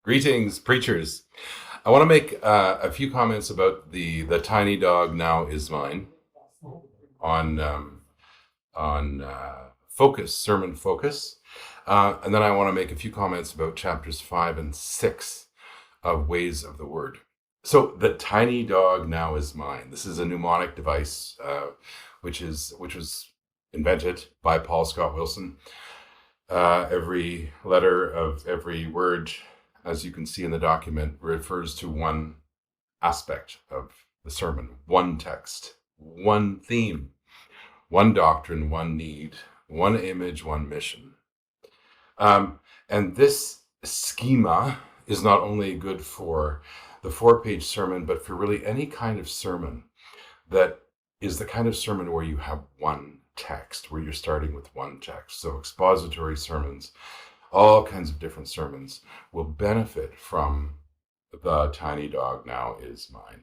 Greetings, preachers. I want to make a few comments about the tiny dog now is mine on focus sermon focus, and then I want to make a few comments about chapters 5 and 6 of Ways of the Word. So the tiny dog now is mine. This is a mnemonic device, which was invented by Paul Scott Wilson. Every letter of every word, as you can see in the document, refers to one aspect of the sermon, one text, one theme, one doctrine, one need, one image, one mission. And this schema is not only good for the 4-page sermon, but for really any kind of sermon that is the kind of sermon where you have one text, where you're starting with one text. So expository sermons, all kinds of different sermons will benefit from the tiny dog now is mine.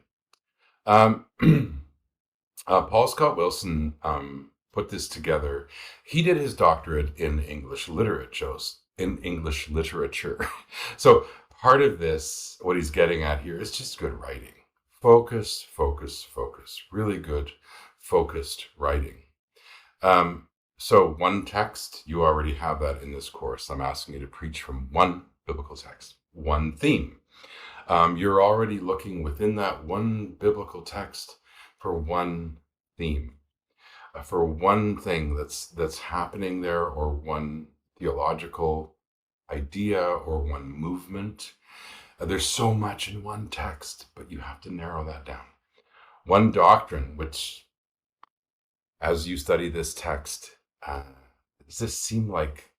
Paul Scott Wilson put this together. He did his doctorate in English literature. So part of this, what he's getting at here, is just good writing. Focus, focus, focus. Really good, focused writing. So one text, you already have that in this course. I'm asking you to preach from one biblical text, one theme. You're already looking within that one biblical text for one theme, for one thing that's happening there, or one theological idea, or one movement. There's so much in one text, but you have to narrow that down. One doctrine, which, as you study this text, does this seem like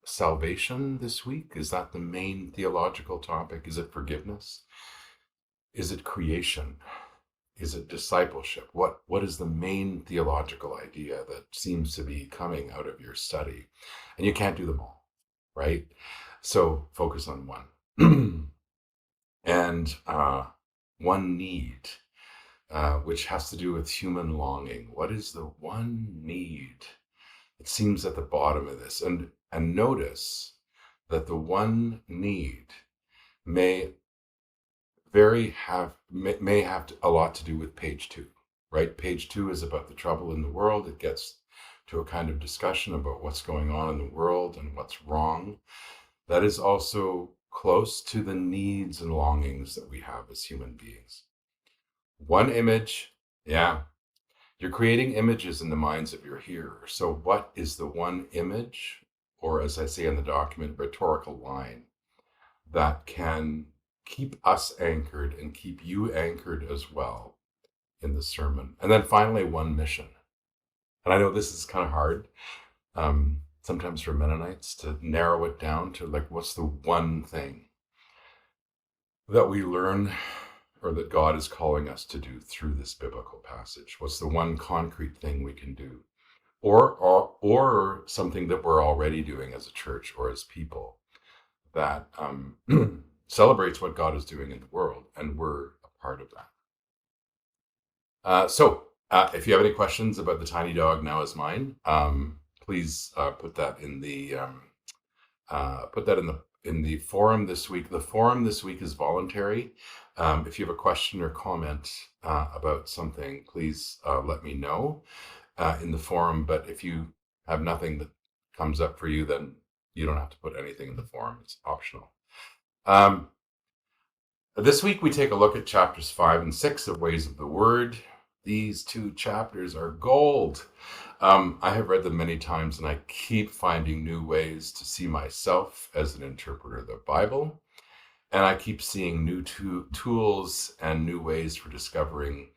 salvation this week? Is that the main theological topic? Is it forgiveness? Is it creation? Is it discipleship? What is the main theological idea that seems to be coming out of your study? And you can't do them all, right? So focus on one. And one need, which has to do with human longing. What is the one need? It seems at the bottom of this. And notice that the one need may have a lot to do with page 2, right? Page 2 is about the trouble in the world. It gets to a kind of discussion about what's going on in the world and what's wrong. That is also close to the needs and longings that we have as human beings. One image, yeah. You're creating images in the minds of your hearer. So what is the one image, or as I say in the document, rhetorical line, that can keep us anchored and keep you anchored as well in the sermon? And then finally, one mission. And I know this is kind of hard sometimes for Mennonites to narrow it down to, like, what's the one thing that we learn, or that God is calling us to do through this biblical passage? What's the one concrete thing we can do? Or something that we're already doing as a church or as people that celebrates what God is doing in the world, and we're a part of that. So if you have any questions about the tiny dog now is mine, please put that in the forum this week. The forum this week is voluntary. If you have a question or comment about something, please let me know in the forum. But if you have nothing that comes up for you, then you don't have to put anything in the forum. It's optional. This week we take a look at chapters 5 and 6 of Ways of the Word. These 2 chapters are gold. I have read them many times, and I keep finding new ways to see myself as an interpreter of the Bible. And I keep seeing new tools and new ways for discovering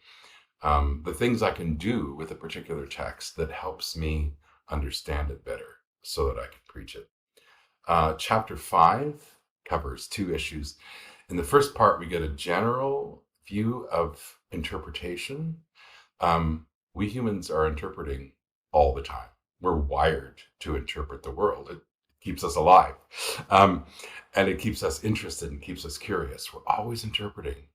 the things I can do with a particular text that helps me understand it better so that I can preach it. Chapter 5 covers 2 issues. In the first part, we get a general view of interpretation. We humans are interpreting all the time. We're wired to interpret the world. It keeps us alive. And it keeps us interested and keeps us curious. We're always interpreting.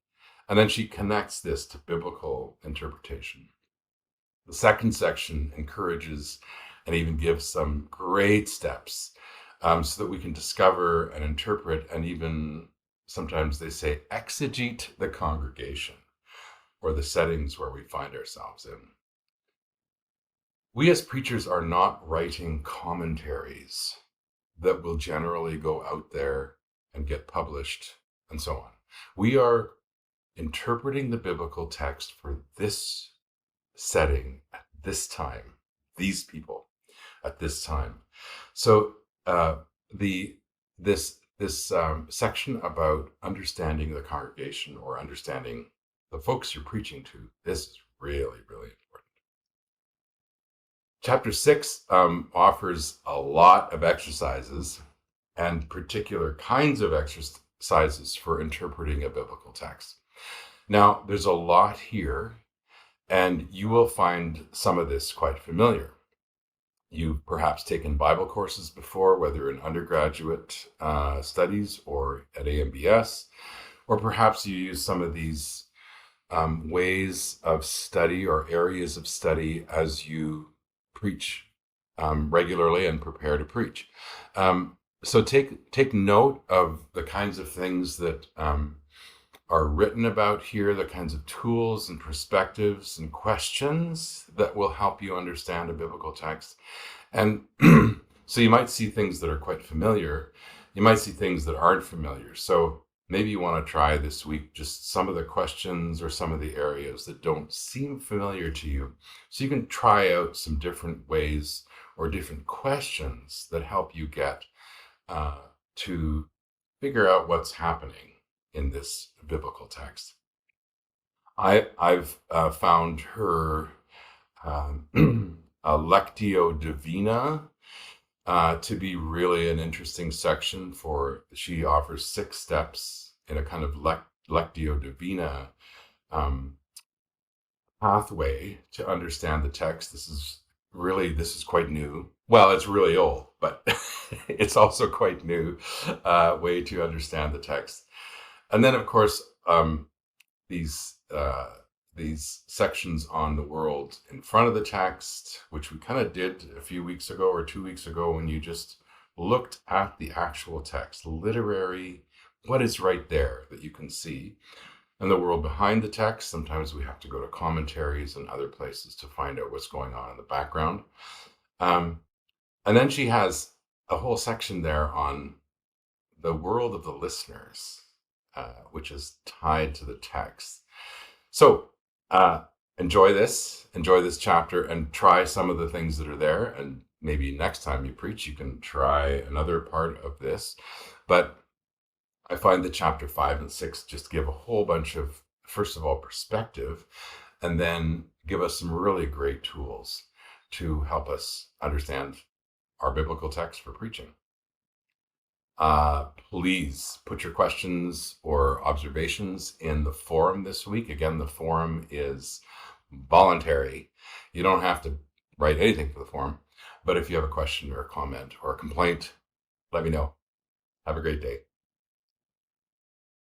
And then she connects this to biblical interpretation. The second section encourages and even gives some great steps so that we can discover and interpret and even sometimes they say exegete the congregation or the settings where we find ourselves in. We as preachers are not writing commentaries that will generally go out there and get published and so on. We are interpreting the biblical text for this setting at this time, these people at this time. So this section about understanding the congregation or understanding the folks you're preaching to, this is really, really important. Chapter 6 offers a lot of exercises and particular kinds of exercises for interpreting a biblical text. Now, there's a lot here, and you will find some of this quite familiar. You've perhaps taken Bible courses before, whether in undergraduate studies or at AMBS, or perhaps you use some of these ways of study or areas of study as you preach regularly and prepare to preach. So take note of the kinds of things that are written about here, the kinds of tools and perspectives and questions that will help you understand a biblical text. And so you might see things that are quite familiar. You might see things that aren't familiar. So maybe you want to try this week just some of the questions or some of the areas that don't seem familiar to you. So you can try out some different ways or different questions that help you get to figure out what's happening in this biblical text. I've found her Lectio Divina to be really an interesting section for, she offers 6 steps in a kind of Lectio Divina pathway to understand the text. This is quite new. Well, it's really old, but it's also quite new way to understand the text. And then, of course, these sections on the world in front of the text, which we kind of did a few weeks ago or 2 weeks ago when you just looked at the actual text, literary, what is right there that you can see. And the world behind the text, sometimes we have to go to commentaries and other places to find out what's going on in the background. And then she has a whole section there on the world of the listeners, which is tied to the text. So enjoy this chapter and try some of the things that are there. And maybe next time you preach, you can try another part of this. But I find that chapter 5 and 6 just give a whole bunch of, first of all, perspective, and then give us some really great tools to help us understand our biblical text for preaching. Please put your questions or observations in the forum this week. Again, the forum is voluntary. You don't have to write anything for the forum, but if you have a question or a comment or a complaint, let me know. Have a great day.